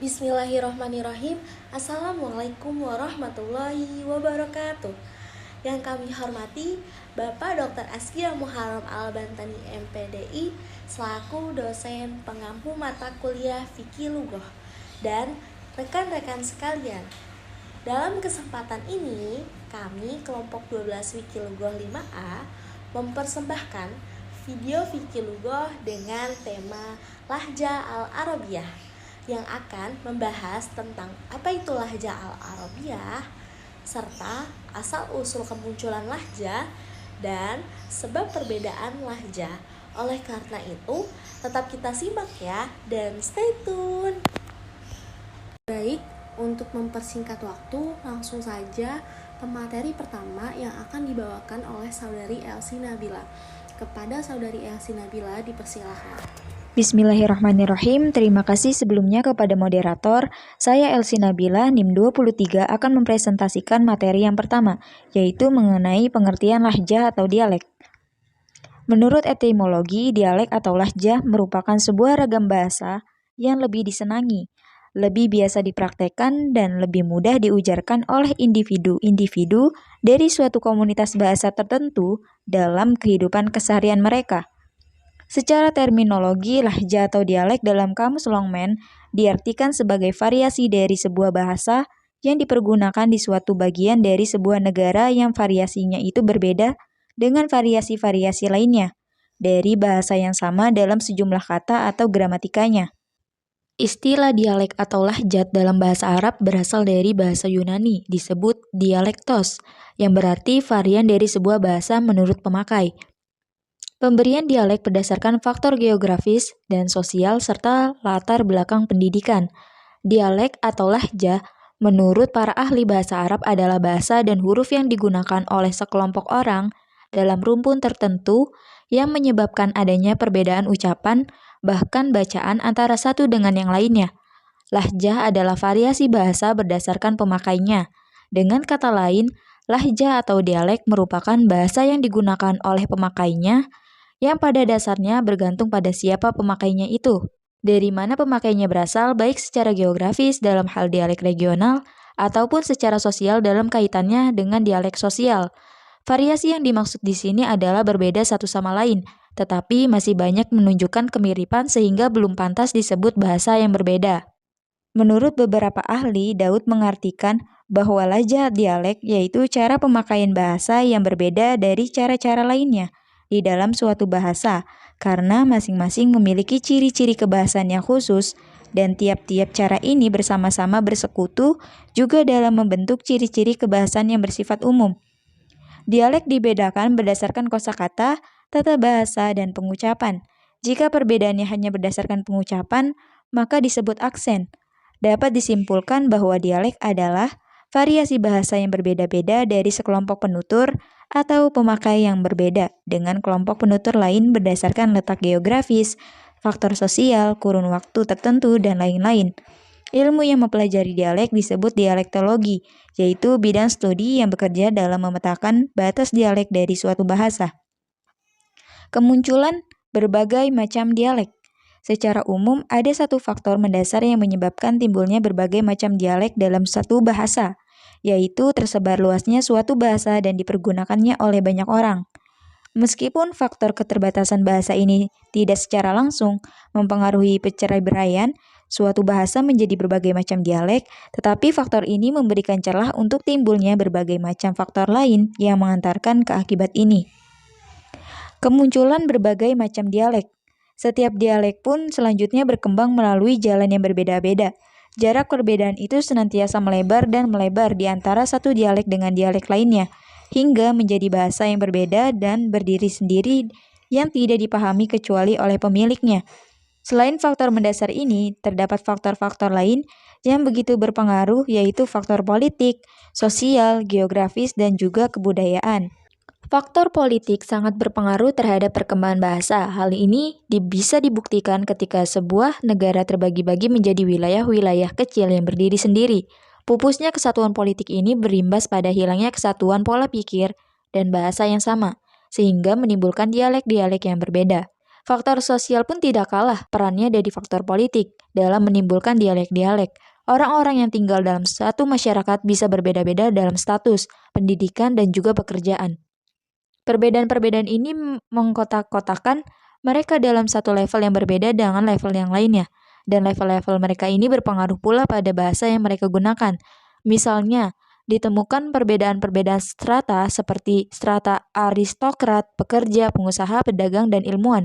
Bismillahirrahmanirrahim. Assalamualaikum warahmatullahi wabarakatuh. Yang kami hormati Bapak Dr. Askia Muharram Al-Bantani MPDI selaku dosen pengampu mata kuliah Fikih Lughoh dan rekan-rekan sekalian. Dalam kesempatan ini, kami kelompok 12 Fikih Lughoh 5A mempersembahkan video Fikih Lughoh dengan tema Lahjah Al-Arabiyah yang akan membahas tentang apa itu lahjah Al-Arabiyah serta asal-usul kemunculan lahjah dan sebab perbedaan lahjah. Oleh karena itu, tetap kita simak ya dan stay tune. Baik, untuk mempersingkat waktu, langsung saja ke materi pertama yang akan dibawakan oleh Saudari Elsie Nabila. Kepada Saudari Elsie Nabila dipersilahkan. Bismillahirrahmanirrahim. Terima kasih sebelumnya kepada moderator. Saya Elsie Nabila, NIM 23, akan mempresentasikan materi yang pertama, yaitu mengenai pengertian lahjah atau dialek. Menurut etimologi, dialek atau lahjah merupakan sebuah ragam bahasa yang lebih disenangi, lebih biasa dipraktekkan, dan lebih mudah diujarkan oleh individu-individu dari suatu komunitas bahasa tertentu dalam kehidupan keseharian mereka. Secara terminologi, lahjah atau dialek dalam Kamus Longman diartikan sebagai variasi dari sebuah bahasa yang dipergunakan di suatu bagian dari sebuah negara yang variasinya itu berbeda dengan variasi-variasi lainnya dari bahasa yang sama dalam sejumlah kata atau gramatikanya. Istilah dialek atau lahjat dalam bahasa Arab berasal dari bahasa Yunani, disebut dialektos, yang berarti varian dari sebuah bahasa menurut pemakai. Pemberian dialek berdasarkan faktor geografis dan sosial serta latar belakang pendidikan. Dialek atau lahjah menurut para ahli bahasa Arab adalah bahasa dan huruf yang digunakan oleh sekelompok orang dalam rumpun tertentu yang menyebabkan adanya perbedaan ucapan, bahkan bacaan antara satu dengan yang lainnya. Lahjah adalah variasi bahasa berdasarkan pemakainya. Dengan kata lain, lahjah atau dialek merupakan bahasa yang digunakan oleh pemakainya yang pada dasarnya bergantung pada siapa pemakainya itu. Dari mana pemakainya berasal, baik secara geografis dalam hal dialek regional, ataupun secara sosial dalam kaitannya dengan dialek sosial. Variasi yang dimaksud di sini adalah berbeda satu sama lain, tetapi masih banyak menunjukkan kemiripan sehingga belum pantas disebut bahasa yang berbeda. Menurut beberapa ahli, Daud mengartikan bahwa lahjah dialek yaitu cara pemakaian bahasa yang berbeda dari cara-cara lainnya di dalam suatu bahasa, karena masing-masing memiliki ciri-ciri kebahasan yang khusus, dan tiap-tiap cara ini bersama-sama bersekutu juga dalam membentuk ciri-ciri kebahasan yang bersifat umum. Dialek dibedakan berdasarkan kosakata, tata bahasa, dan pengucapan. Jika perbedaannya hanya berdasarkan pengucapan, maka disebut aksen. Dapat disimpulkan bahwa dialek adalah variasi bahasa yang berbeda-beda dari sekelompok penutur atau pemakai yang berbeda dengan kelompok penutur lain berdasarkan letak geografis, faktor sosial, kurun waktu tertentu, dan lain-lain. Ilmu yang mempelajari dialek disebut dialektologi, yaitu bidang studi yang bekerja dalam memetakan batas dialek dari suatu bahasa. Kemunculan berbagai macam dialek. Secara umum, ada satu faktor mendasar yang menyebabkan timbulnya berbagai macam dialek dalam satu bahasa, yaitu tersebar luasnya suatu bahasa dan dipergunakannya oleh banyak orang. Meskipun faktor keterbatasan bahasa ini tidak secara langsung mempengaruhi perceraian suatu bahasa menjadi berbagai macam dialek, tetapi faktor ini memberikan celah untuk timbulnya berbagai macam faktor lain yang mengantarkan ke akibat ini. Kemunculan berbagai macam dialek. Setiap dialek pun selanjutnya berkembang melalui jalan yang berbeda-beda. Jarak perbedaan itu senantiasa melebar dan melebar di antara satu dialek dengan dialek lainnya, hingga menjadi bahasa yang berbeda dan berdiri sendiri yang tidak dipahami kecuali oleh pemiliknya. Selain faktor mendasar ini, terdapat faktor-faktor lain yang begitu berpengaruh, yaitu faktor politik, sosial, geografis, dan juga kebudayaan. Faktor politik sangat berpengaruh terhadap perkembangan bahasa. Hal ini bisa dibuktikan ketika sebuah negara terbagi-bagi menjadi wilayah-wilayah kecil yang berdiri sendiri. Pupusnya kesatuan politik ini berimbas pada hilangnya kesatuan pola pikir dan bahasa yang sama, sehingga menimbulkan dialek-dialek yang berbeda. Faktor sosial pun tidak kalah perannya dari faktor politik dalam menimbulkan dialek-dialek. Orang-orang yang tinggal dalam satu masyarakat bisa berbeda-beda dalam status, pendidikan, dan juga pekerjaan. Perbedaan-perbedaan ini mengkotak-kotakan mereka dalam satu level yang berbeda dengan level yang lainnya. Dan level-level mereka ini berpengaruh pula pada bahasa yang mereka gunakan. Misalnya, ditemukan perbedaan-perbedaan strata seperti strata aristokrat, pekerja, pengusaha, pedagang, dan ilmuwan.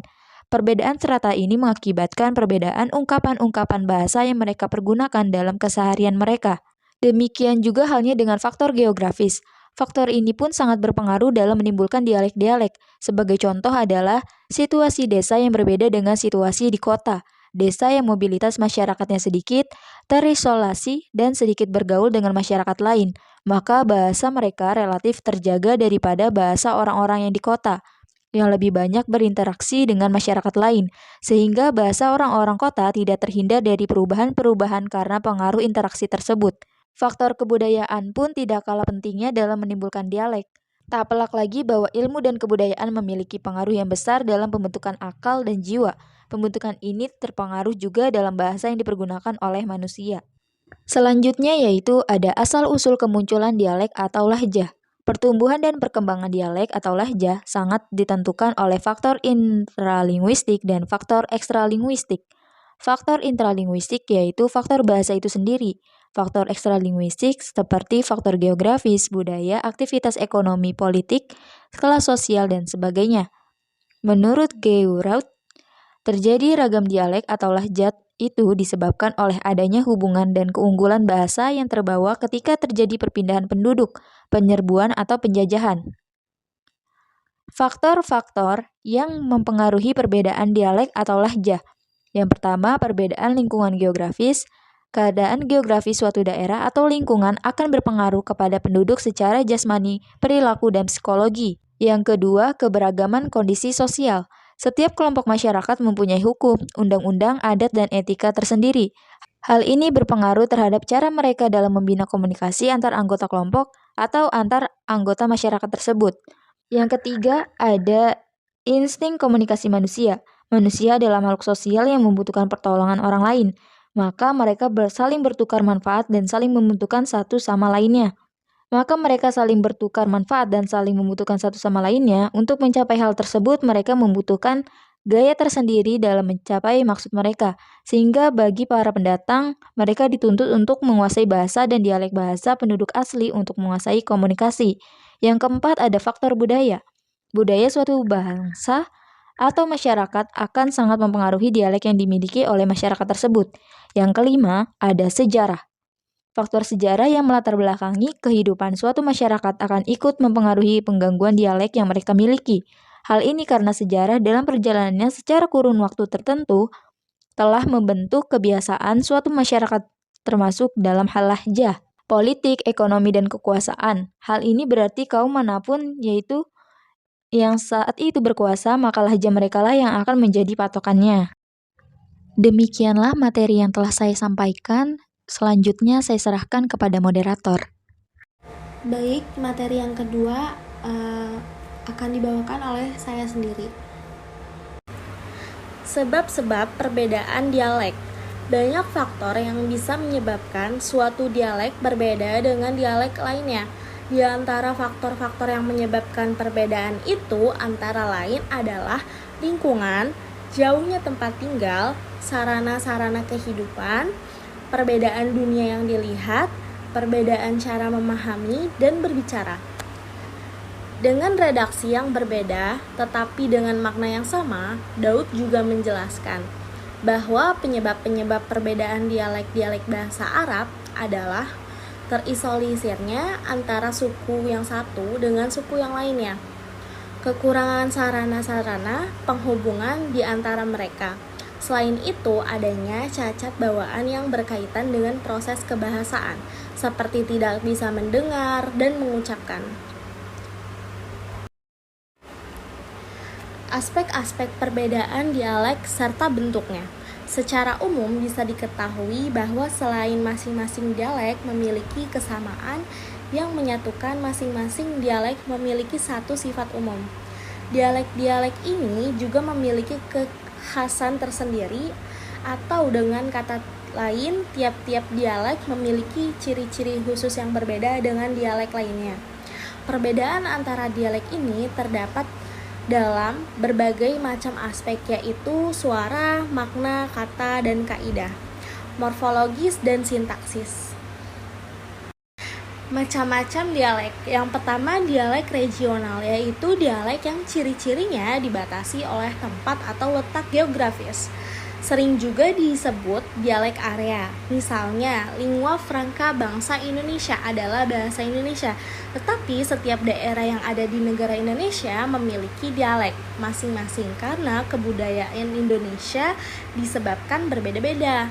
Perbedaan strata ini mengakibatkan perbedaan ungkapan-ungkapan bahasa yang mereka pergunakan dalam keseharian mereka. Demikian juga halnya dengan faktor geografis. Faktor ini pun sangat berpengaruh dalam menimbulkan dialek-dialek. Sebagai contoh adalah situasi desa yang berbeda dengan situasi di kota. Desa yang mobilitas masyarakatnya sedikit, terisolasi, dan sedikit bergaul dengan masyarakat lain, maka bahasa mereka relatif terjaga daripada bahasa orang-orang yang di kota, yang lebih banyak berinteraksi dengan masyarakat lain, sehingga bahasa orang-orang kota tidak terhindar dari perubahan-perubahan karena pengaruh interaksi tersebut. Faktor kebudayaan pun tidak kalah pentingnya dalam menimbulkan dialek. Tak pelak lagi bahwa ilmu dan kebudayaan memiliki pengaruh yang besar dalam pembentukan akal dan jiwa. Pembentukan ini terpengaruh juga dalam bahasa yang dipergunakan oleh manusia. Selanjutnya yaitu ada asal-usul kemunculan dialek atau lahjah. Pertumbuhan dan perkembangan dialek atau lahjah sangat ditentukan oleh faktor intralinguistik dan faktor ekstralinguistik. Faktor intralinguistik yaitu faktor bahasa itu sendiri. Faktor ekstralinguistik seperti faktor geografis, budaya, aktivitas ekonomi, politik, kelas sosial, dan sebagainya. Menurut Geuraud, terjadi ragam dialek atau lahjat itu disebabkan oleh adanya hubungan dan keunggulan bahasa yang terbawa ketika terjadi perpindahan penduduk, penyerbuan atau penjajahan. Faktor-faktor yang mempengaruhi perbedaan dialek atau lahjah. Yang pertama, perbedaan lingkungan geografis. Keadaan geografis suatu daerah atau lingkungan akan berpengaruh kepada penduduk secara jasmani, perilaku, dan psikologi. Yang kedua, keberagaman kondisi sosial. Setiap kelompok masyarakat mempunyai hukum, undang-undang, adat, dan etika tersendiri. Hal ini berpengaruh terhadap cara mereka dalam membina komunikasi antar anggota kelompok atau antar anggota masyarakat tersebut. Yang ketiga, ada insting komunikasi manusia. Manusia adalah makhluk sosial yang membutuhkan pertolongan orang lain, maka mereka saling bertukar manfaat dan saling membutuhkan satu sama lainnya. Untuk mencapai hal tersebut, mereka membutuhkan gaya tersendiri dalam mencapai maksud mereka, sehingga bagi para pendatang, mereka dituntut untuk menguasai bahasa dan dialek bahasa penduduk asli untuk menguasai komunikasi. Yang keempat, ada faktor budaya. Budaya suatu bangsa atau masyarakat akan sangat mempengaruhi dialek yang dimiliki oleh masyarakat tersebut. Yang kelima, ada sejarah. Faktor sejarah yang melatar belakangi kehidupan suatu masyarakat akan ikut mempengaruhi penggangguan dialek yang mereka miliki. Hal ini karena sejarah dalam perjalanannya secara kurun waktu tertentu telah membentuk kebiasaan suatu masyarakat termasuk dalam hal lahjah, politik, ekonomi, dan kekuasaan. Hal ini berarti kaum manapun yaitu yang saat itu berkuasa, maka lahjah mereka lah yang akan menjadi patokannya. Demikianlah materi yang telah saya sampaikan. Selanjutnya saya serahkan kepada moderator. Baik, materi yang kedua akan dibawakan oleh saya sendiri. Sebab-sebab perbedaan dialek. Banyak faktor yang bisa menyebabkan suatu dialek berbeda dengan dialek lainnya. Di antara faktor-faktor yang menyebabkan perbedaan itu antara lain adalah lingkungan, jauhnya tempat tinggal, sarana-sarana kehidupan, perbedaan dunia yang dilihat, perbedaan cara memahami dan berbicara. Dengan redaksi yang berbeda, tetapi dengan makna yang sama, Daud juga menjelaskan bahwa penyebab-penyebab perbedaan dialek-dialek bahasa Arab adalah terisolisirnya antara suku yang satu dengan suku yang lainnya, kekurangan sarana-sarana penghubungan di antara mereka. Selain itu, adanya cacat bawaan yang berkaitan dengan proses kebahasaan, seperti tidak bisa mendengar dan mengucapkan. Aspek-aspek perbedaan dialek serta bentuknya. Secara umum bisa diketahui bahwa selain masing-masing dialek memiliki kesamaan yang menyatukan masing-masing dialek memiliki satu sifat umum. Dialek-dialek ini juga memiliki kekhasan tersendiri, atau dengan kata lain, tiap-tiap dialek memiliki ciri-ciri khusus yang berbeda dengan dialek lainnya. Perbedaan antara dialek ini terdapat dalam berbagai macam aspek, yaitu suara, makna, kata, dan kaidah, morfologis, dan sintaksis. Macam-macam dialek. Yang pertama, dialek regional, yaitu dialek yang ciri-cirinya dibatasi oleh tempat atau letak geografis. Sering juga disebut dialek area. Misalnya, lingua franca bangsa Indonesia adalah bahasa Indonesia. Tetapi setiap daerah yang ada di negara Indonesia memiliki dialek masing-masing karena kebudayaan Indonesia disebabkan berbeda-beda.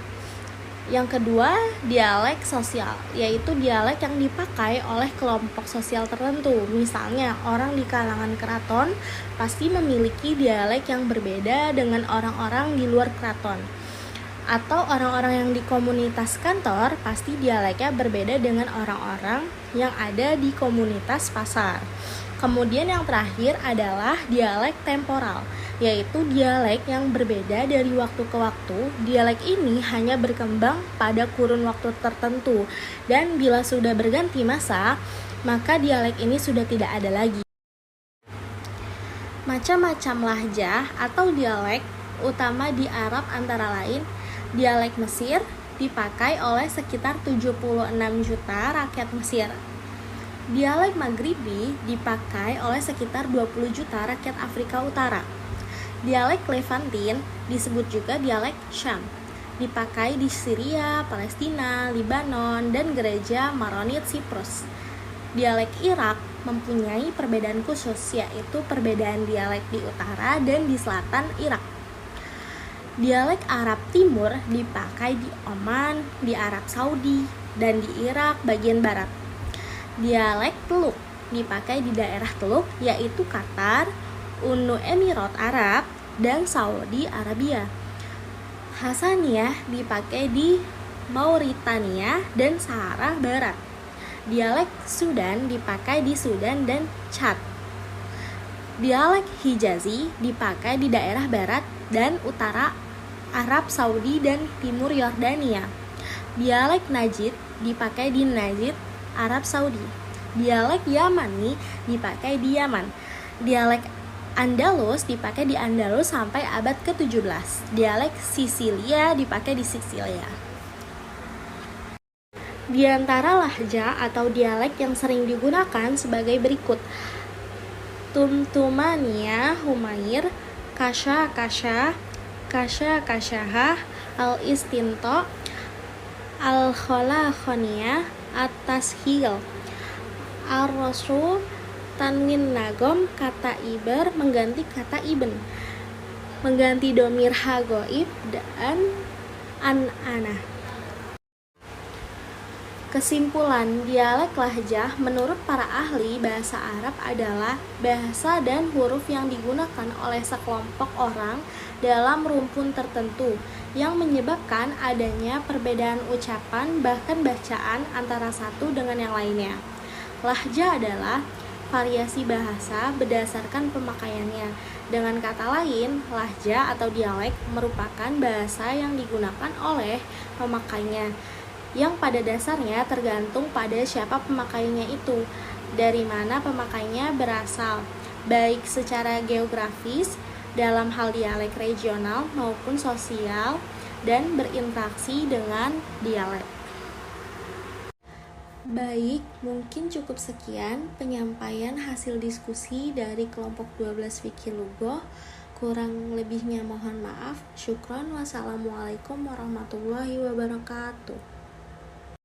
Yang kedua, dialek sosial, yaitu dialek yang dipakai oleh kelompok sosial tertentu. Misalnya, orang di kalangan keraton pasti memiliki dialek yang berbeda dengan orang-orang di luar keraton. Atau orang-orang yang di komunitas kantor pasti dialeknya berbeda dengan orang-orang yang ada di komunitas pasar. Kemudian yang terakhir adalah dialek temporal, yaitu dialek yang berbeda dari waktu ke waktu. Dialek ini hanya berkembang pada kurun waktu tertentu, dan bila sudah berganti masa, maka dialek ini sudah tidak ada lagi. Macam-macam lahjah atau dialek utama di Arab antara lain, dialek Mesir dipakai oleh sekitar 76 juta rakyat Mesir. Dialek Maghribi dipakai oleh sekitar 20 juta rakyat Afrika Utara. Dialek Levantin disebut juga dialek Syam, dipakai di Syria, Palestina, Libanon, dan gereja Maronit Siprus. Dialek Irak mempunyai perbedaan khusus, yaitu perbedaan dialek di utara dan di selatan Irak. Dialek Arab Timur dipakai di Oman, di Arab Saudi, dan di Irak bagian barat. Dialek Teluk dipakai di daerah Teluk, yaitu Qatar, Uni Emirat Arab, dan Saudi Arabia. Hasaniyah dipakai di Mauritania dan Sahara Barat. Dialek Sudan dipakai di Sudan dan Chad. Dialek Hijazi dipakai di daerah barat dan utara Arab Saudi dan timur Yordania. Dialek Najd dipakai di Najd, Arab Saudi. Dialek Yamani dipakai di Yaman. Dialek Andalus dipakai di Andalus sampai abad ke-17. Dialek Sisilia dipakai di Sisilia. Di antara lahja atau dialek yang sering digunakan sebagai berikut: Tumtumania, Humair, Kasha, Kasyahah, Al-Istinto, Al-Kholakhonia, At-Tashil, Ar-Rasul, Tanwin Nagom, kata Iber mengganti kata Ibn, mengganti domir hagoib dan an-ana. Kesimpulan, dialek lahjah menurut para ahli bahasa Arab adalah bahasa dan huruf yang digunakan oleh sekelompok orang dalam rumpun tertentu yang menyebabkan adanya perbedaan ucapan bahkan bacaan antara satu dengan yang lainnya. Lahjah adalah variasi bahasa berdasarkan pemakaiannya. Dengan kata lain, lahjah atau dialek merupakan bahasa yang digunakan oleh pemakainya, yang pada dasarnya tergantung pada siapa pemakainya itu, dari mana pemakainya berasal, baik secara geografis dalam hal dialek regional maupun sosial dan berinteraksi dengan dialek. Baik, mungkin cukup sekian penyampaian hasil diskusi dari kelompok 12 Fikih Lughoh. Kurang lebihnya mohon maaf. Syukron. Wassalamualaikum warahmatullahi wabarakatuh.